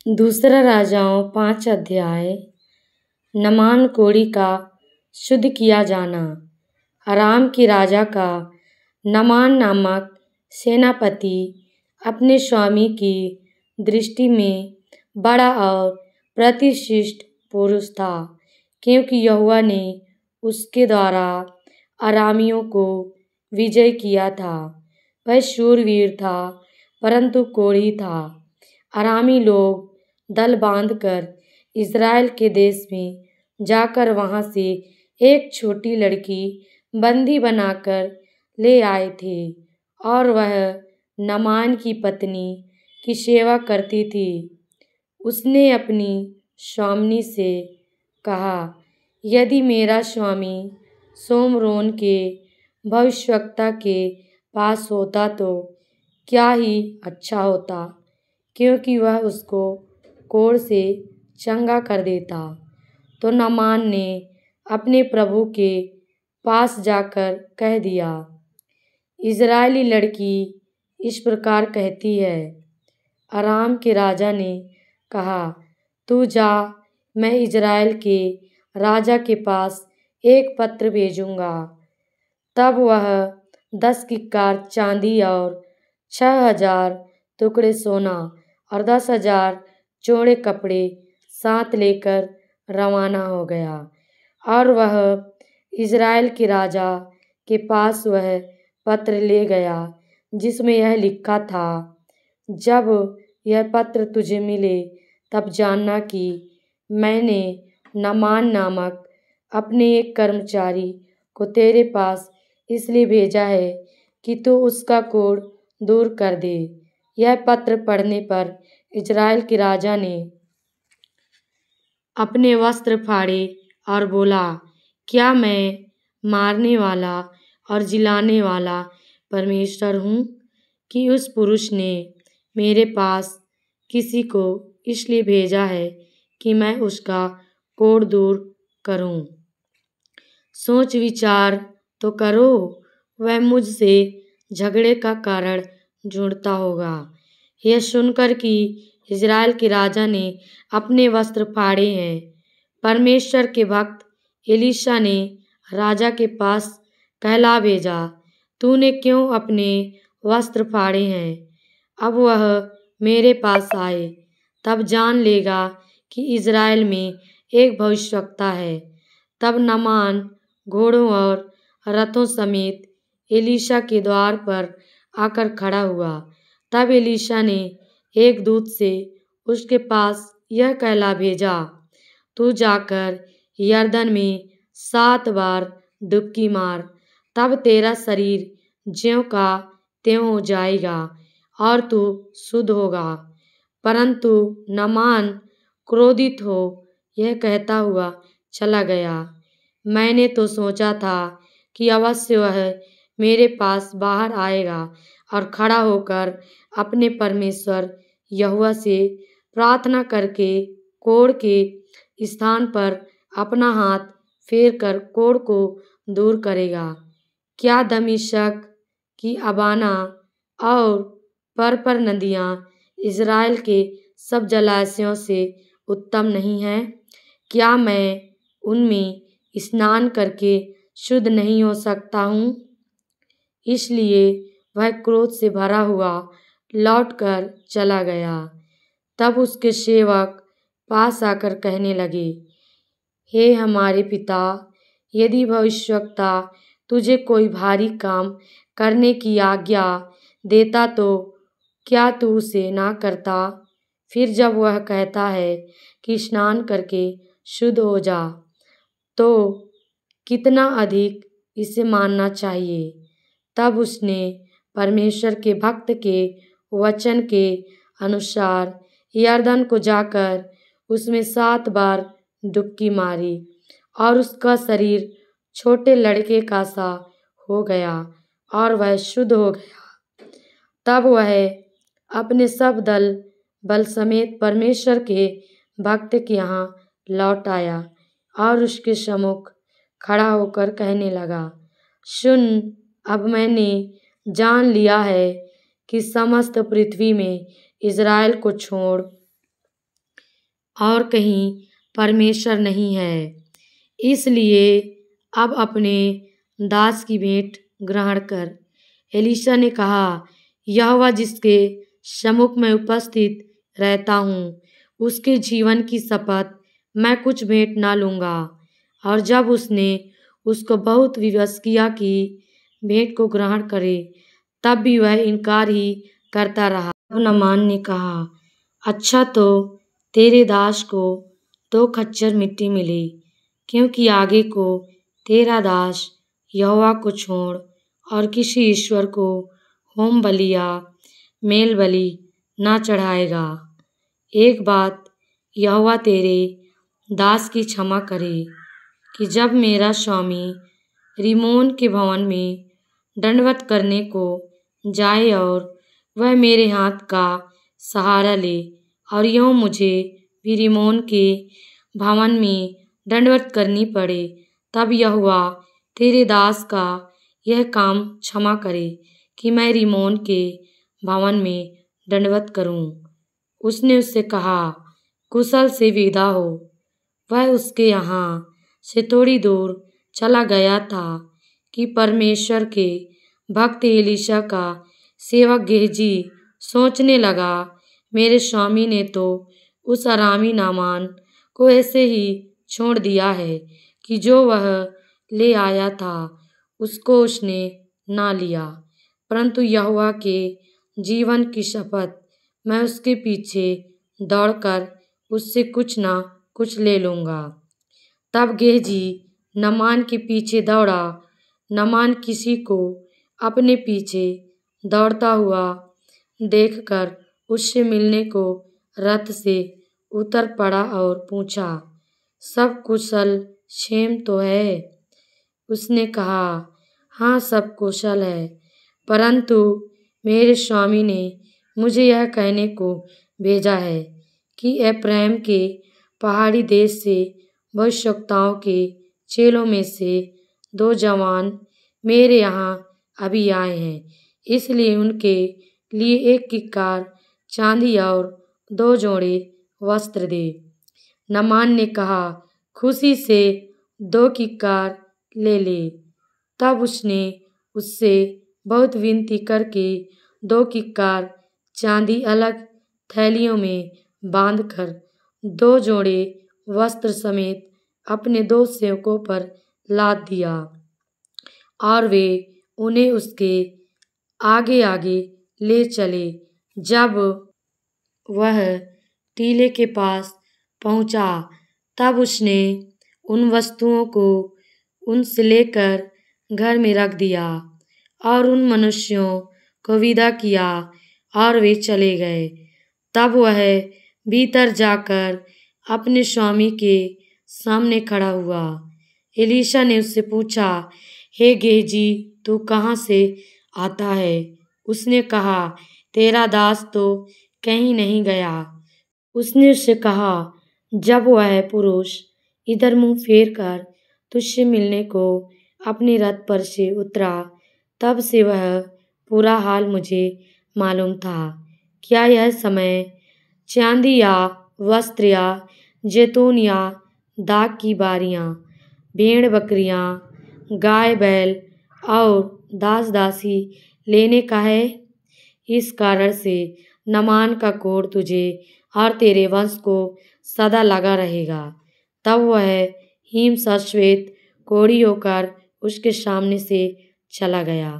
दूसरा राजाओं 5 अध्याय। नामान कोढ़ी का शुद्ध किया जाना। अराम के राजा का नामान नामक सेनापति अपने स्वामी की दृष्टि में बड़ा और प्रतिष्ठित पुरुष था, क्योंकि यहोवा ने उसके द्वारा अरामियों को विजय किया था। वह शूरवीर था, परंतु कोढ़ी था। अरामी लोग दल बांधकर इज़राइल के देश में जाकर वहां से एक छोटी लड़की बंदी बनाकर ले आए थे, और वह नामान की पत्नी की सेवा करती थी। उसने अपनी स्वामिनी से कहा, यदि मेरा स्वामी सोमरोन के भविष्यवक्ता के पास होता तो क्या ही अच्छा होता, क्योंकि वह उसको कोढ़ से चंगा कर देता। तो नामान ने अपने प्रभु के पास जाकर कह दिया, इज़राइली लड़की इस प्रकार कहती है। अराम के राजा ने कहा, तू जा, मैं इज़राइल के राजा के पास एक पत्र भेजूंगा। तब वह 10 किक्कार चांदी और 6,000 टुकड़े सोना और 10,000 जोड़े कपड़े साथ लेकर रवाना हो गया। और वह इज़राइल के राजा के पास वह पत्र ले गया जिसमें यह लिखा था, जब यह पत्र तुझे मिले तब जानना कि मैंने नामान नामक अपने एक कर्मचारी को तेरे पास इसलिए भेजा है कि तू उसका कोढ़ दूर कर दे। यह पत्र पढ़ने पर इज़राइल के राजा ने अपने वस्त्र फाड़े और बोला, क्या मैं मारने वाला और जिलाने वाला परमेश्वर हूँ कि उस पुरुष ने मेरे पास किसी को इसलिए भेजा है कि मैं उसका कोढ़ दूर करूँ। सोच विचार तो करो, वह मुझसे झगड़े का कारण ढूंढता होगा। यह सुनकर कि इज़राइल के राजा ने अपने वस्त्र फाड़े हैं, परमेश्वर के भक्त एलीशा ने राजा के पास कहला भेजा, तूने क्यों अपने वस्त्र फाड़े हैं? अब वह मेरे पास आए, तब जान लेगा कि इज़राइल में एक भविष्यवक्ता है। तब नामान घोड़ों और रथों समेत एलीशा के द्वार पर आकर खड़ा हुआ। तब एलीशा ने एक दूत से उसके पास यह कहला भेजा, तू जाकर यरदन में 7 बार डुबकी मार, तब तेरा शरीर ज्यों का त्यों हो जाएगा और तू शुद्ध होगा। परंतु नामान क्रोधित हो यह कहता हुआ चला गया, मैंने तो सोचा था कि अवश्य वह मेरे पास बाहर आएगा और खड़ा होकर अपने परमेश्वर यहोवा से प्रार्थना करके कोढ़ के स्थान पर अपना हाथ फेर कर कोढ़ को दूर करेगा। क्या दमिश्क की अबाना और पर नदियाँ इज़राइल के सब जलाशयों से उत्तम नहीं हैं? क्या मैं उनमें स्नान करके शुद्ध नहीं हो सकता हूँ? इसलिए वह क्रोध से भरा हुआ लौटकर चला गया। तब उसके सेवक पास आकर कहने लगे, हे हमारे पिता, यदि भविष्यवक्ता तुझे कोई भारी काम करने की आज्ञा देता तो क्या तू उसे ना करता? फिर जब वह कहता है कि स्नान करके शुद्ध हो जा, तो कितना अधिक इसे मानना चाहिए। तब उसने परमेश्वर के भक्त के वचन के अनुसार यरदन को जाकर उसमें 7 बार डुबकी मारी और उसका शरीर छोटे लड़के का सा हो गया और वह शुद्ध हो गया। तब वह अपने सब दल बल समेत परमेश्वर के भक्त के यहाँ लौट आया और उसके सम्मुख खड़ा होकर कहने लगा, सुन, अब मैंने जान लिया है कि समस्त पृथ्वी में इज़राइल को छोड़ और कहीं परमेश्वर नहीं है। इसलिए अब अपने दास की भेंट ग्रहण कर। एलीशा ने कहा, यहोवा जिसके सम्मुख में उपस्थित रहता हूँ, उसके जीवन की शपथ मैं कुछ भेंट ना लूँगा। और जब उसने उसको बहुत विवश किया कि भेंट को ग्रहण करे, तब भी वह इनकार ही करता रहा। तब नामान ने कहा, अच्छा तो तेरे दास को 2 खच्चर मिट्टी मिली, क्योंकि आगे को तेरा दास यहोवा को छोड़ और किसी ईश्वर को होम बलि या मेल बलि ना चढ़ाएगा। एक बात यहोवा तेरे दास की क्षमा करे कि जब मेरा स्वामी रिमोन के भवन में दंडवत करने को जाए और वह मेरे हाथ का सहारा ले और यूँ मुझे भी रिमोन के भवन में दंडवत करनी पड़े, तब यहोवा तेरे दास का यह काम क्षमा करे कि मैं रिमोन के भवन में दंडवत करूं। उसने उससे कहा, कुशल से विदा हो। वह उसके यहाँ से थोड़ी दूर चला गया था कि परमेश्वर के भक्त एलीशा का सेवक गेहजी सोचने लगा, मेरे स्वामी ने तो उस अरामी नामान को ऐसे ही छोड़ दिया है कि जो वह ले आया था उसको उसने ना लिया, परंतु यहोवा के जीवन की शपथ मैं उसके पीछे दौड़कर उससे कुछ ना कुछ ले लूँगा। तब गेहजी नामान के पीछे दौड़ा। नामान किसी को अपने पीछे दौड़ता हुआ देखकर उससे मिलने को रथ से उतर पड़ा और पूछा, सब कुशल क्षेम तो है? उसने कहा, हाँ सब कुशल है, परंतु मेरे स्वामी ने मुझे यह कहने को भेजा है कि एप्रैम के पहाड़ी देश से भविष्यवक्ताओं के चेलों में से 2 जवान मेरे यहाँ अभी आए हैं, इसलिए उनके लिए 1 किक्कार चांदी और 2 जोड़े वस्त्र दे। नामान ने कहा, खुशी से 2 किक्कार ले ले। तब उसने उससे बहुत विनती करके 2 किक्कार चांदी अलग थैलियों में बांधकर 2 जोड़े वस्त्र समेत अपने 2 सेवकों पर लाद दिया और वे उन्हें उसके आगे आगे ले चले। जब वह टीले के पास पहुंचा, तब उसने उन वस्तुओं को उनसे लेकर घर में रख दिया और उन मनुष्यों को विदा किया और वे चले गए। तब वह भीतर जाकर अपने स्वामी के सामने खड़ा हुआ। एलीशा ने उससे पूछा, हे गेहजी, तू कहाँ से आता है? उसने कहा, तेरा दास तो कहीं नहीं गया। उसने उससे कहा, जब वह पुरुष इधर मुंह फेर कर तुझसे मिलने को अपने रथ पर से उतरा, तब से वह पूरा हाल मुझे मालूम था। क्या यह समय चांदी या वस्त्र या जैतून या दाख की बारियां, भेड़ बकरियां, गाय बैल और दास दासी लेने का है? इस कारण से नामान का कोढ़ तुझे और तेरे वंश को सदा लगा रहेगा। तब वह हिम सा श्वेत कोढ़ी होकर उसके सामने से चला गया।